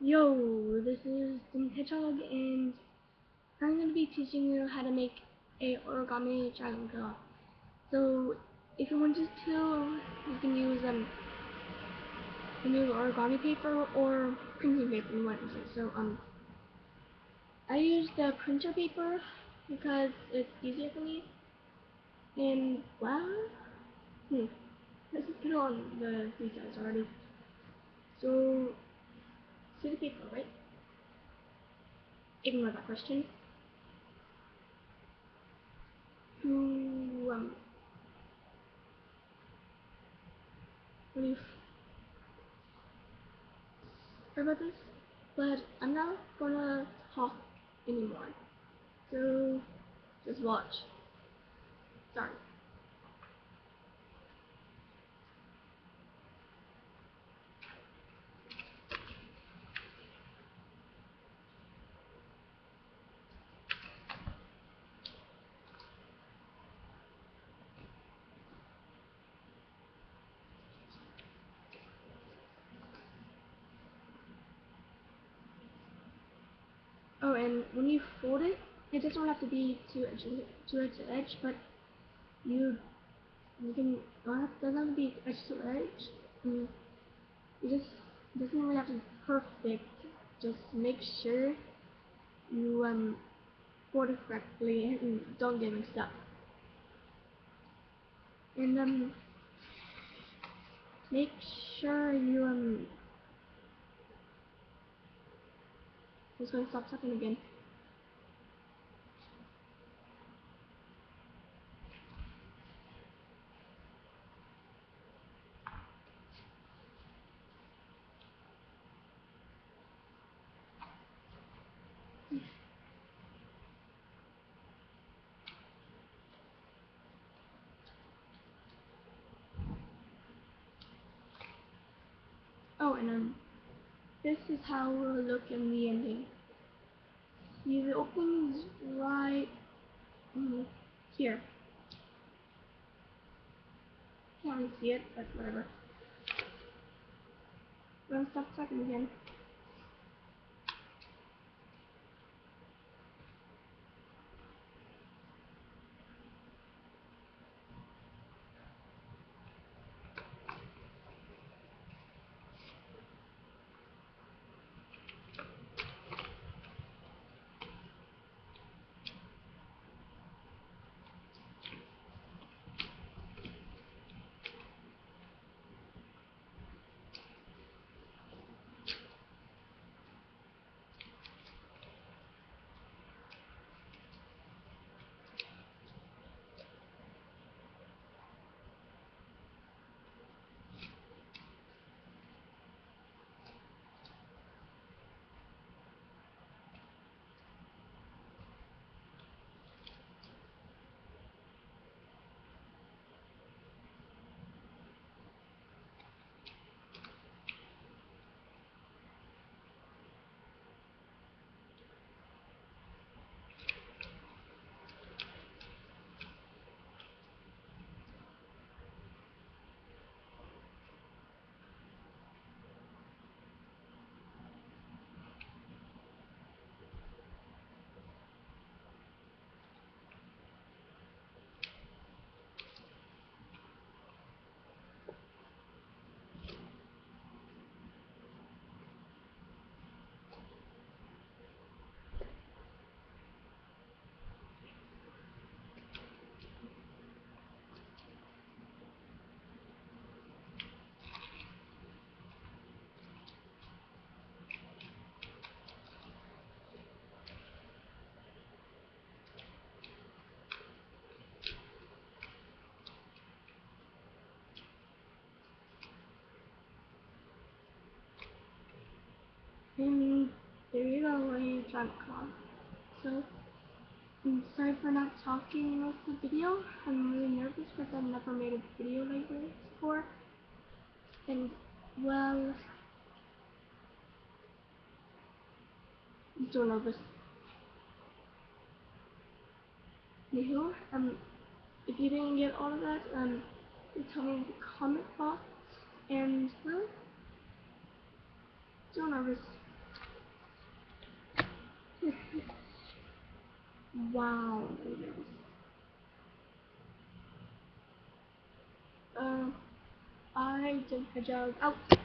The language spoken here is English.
Yo, this is the Hedgehog, and I'm going to be teaching you how to make a origami triangle. So, if you want to, you can use origami paper or printing paper. You want to say. So, I use the printer paper because it's easier for me. And wow, let's just put on the details already. So, see the paper, right? Ignore that question. To what do you heard about this? But I'm not gonna talk anymore. So just watch. Sorry. Oh, and when you fold it, it doesn't have to be too edge to edge, but you can doesn't have to be edge to edge. You just doesn't really have to be perfect. Just make sure you fold it correctly and don't get mixed up. And make sure you just gonna stop talking again. Oh, and this is how it will look in the ending. See, the opening is right here. Can't really see it, but whatever. We're gonna stop talking again. And there you go, where you trying to come. So, I'm sorry for not talking most of the video. I'm really nervous because I've never made a video like this before. And, well, I'm so nervous. Anywho, if you didn't get all of that, you tell me in the comment box. And, well, so nervous. Wow. Uh, I did a job. Oh.